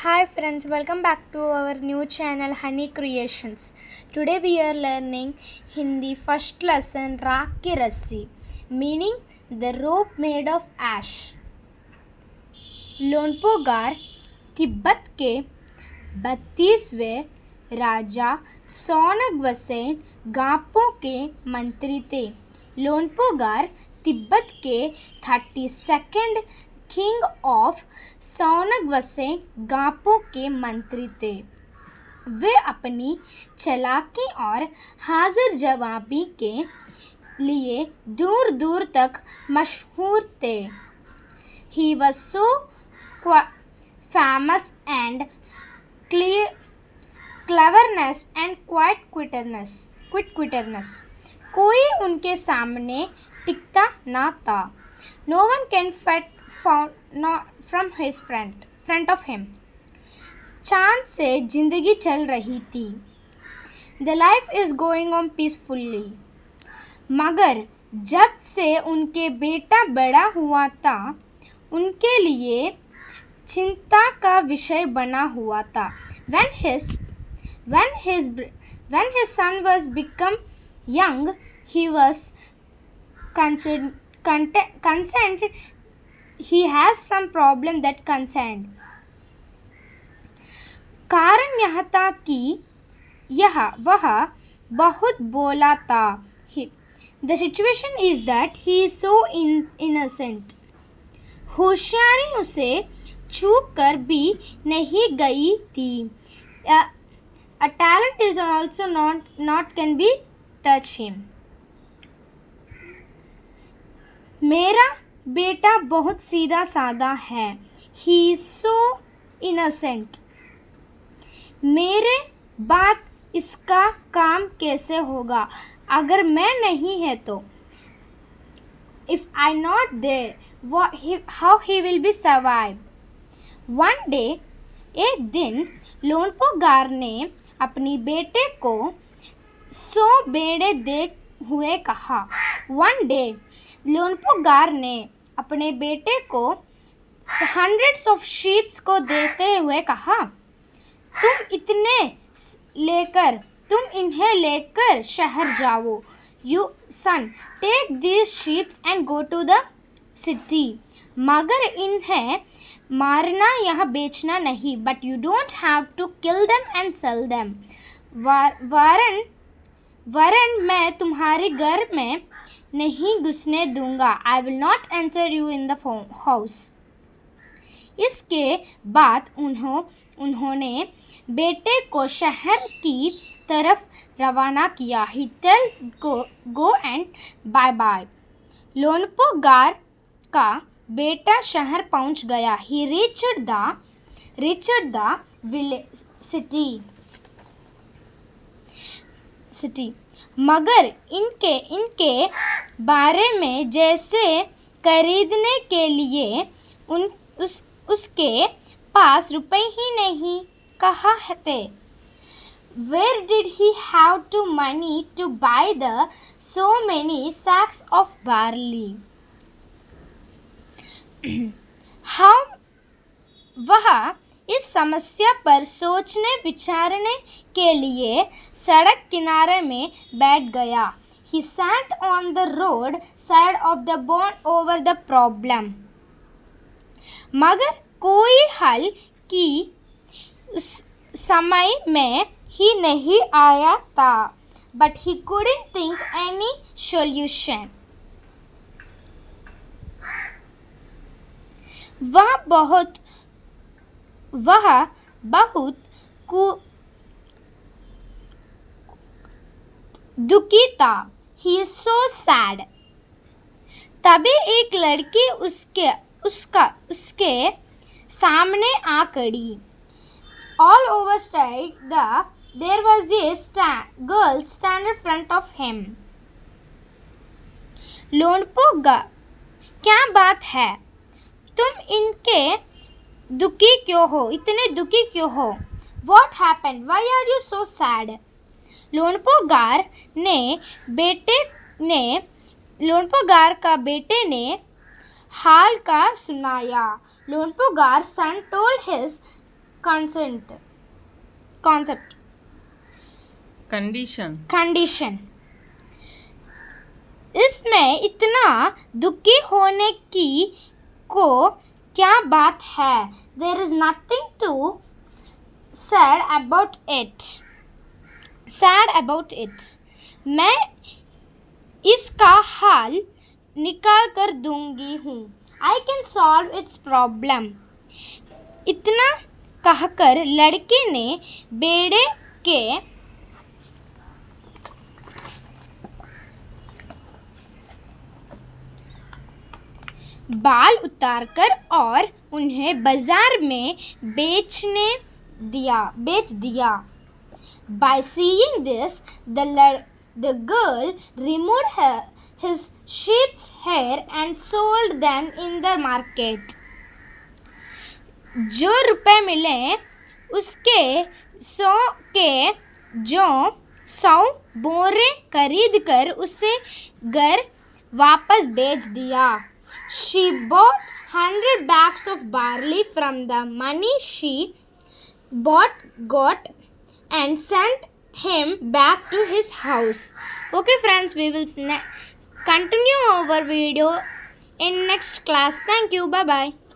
Hi friends, welcome back to our new channel Honey Creations. Today we are learning Hindi first lesson Rakhi Rassi, meaning the rope made of ash. लोनपोगार Tibet के 32वें राजा सोनगवसेन गापो के मंत्री थे. लोनपोगार तिब्बत के 32nd king of सोनगवसेन गापो के मंत्री थे. वे अपनी चालाकी और हाजिर जवाबी के लिए दूर दूर तक मशहूर थे. He was so famous and cleverness and quick-wittedness. कोई उनके सामने टिकता ना था. No one can fight from his front of him. चांद से जिंदगी चल रही थी. The life is going on peacefully. मगर जब से उनके बेटा बड़ा हुआ था, उनके लिए चिंता का विषय बना हुआ था. When his son was become young, he was concerned he has some problem that concerned. कारण यह था कि वह बहुत बोला था. The situation is that he is so innocent. होशियारी उसे चूक कर भी नहीं गई थी. A talent is also not can be touch him. मेरा बेटा बहुत सीधा साधा है. He is so innocent. मेरे बाद इसका काम कैसे होगा अगर मैं नहीं है तो. If I not there, how he will be survive? One day, एक दिन लोनपोगार ने अपनी बेटे को 100 बेड़े दे हुए कहा. One day, लोनपोगार ने अपने बेटे को hundreds of sheep को देते हुए कहा, तुम इन्हें लेकर शहर जाओ. You son, take these sheep and go to the city. मगर इन्हें मारना या बेचना नहीं. But you don't have to kill them and sell them. वरन मैं तुम्हारे घर में नहीं घुसने दूंगा. I will not enter you in the house. इसके बाद उन्होंने बेटे को शहर की तरफ रवाना किया. He tell go and bye. लोनपोगार का बेटा शहर पहुंच गया. He reached the village city. मगर इनके बारे में जैसे खरीदने के लिए उसके पास रुपए ही नहीं कहा थे. Where did he have to money to buy the so many sacks of barley? वह इस समस्या पर सोचने विचारने के लिए सड़क किनारे में बैठ गया. He sat on the road side of the bond over the problem. मगर कोई हल की उस समय में ही नहीं आया था. But he couldn't think any solution. वह बहुत दुखी था. He is so sad. तभी एक लड़की उसके सामने आ खड़ी. All over there was a girl stand in front of him. लोनपोगार, क्या बात है? तुम इतने दुखी क्यों हो? What happened? Why are you so sad? लोनपोगार का बेटे ने हाल का सुनाया. लोनपोगार son told his concept condition इसमें इतना दुखी होने की को क्या बात है? There is nothing to sad about it. मैं इसका हल निकाल कर दूंगी हूँ. I can solve its problem. इतना कहकर लड़के ने बेड़े के बाल उतारकर और उन्हें बाजार में बेच दिया. By seeing this, the girl removed his sheep's hair and sold them in the market. जो रुपए मिले उसके 100 बोरे खरीद कर उसे घर वापस बेच दिया. She bought 100 bags of barley from the money she got and sent him back to his house. Okay friends, we will continue our video in next class. Thank you. Bye bye.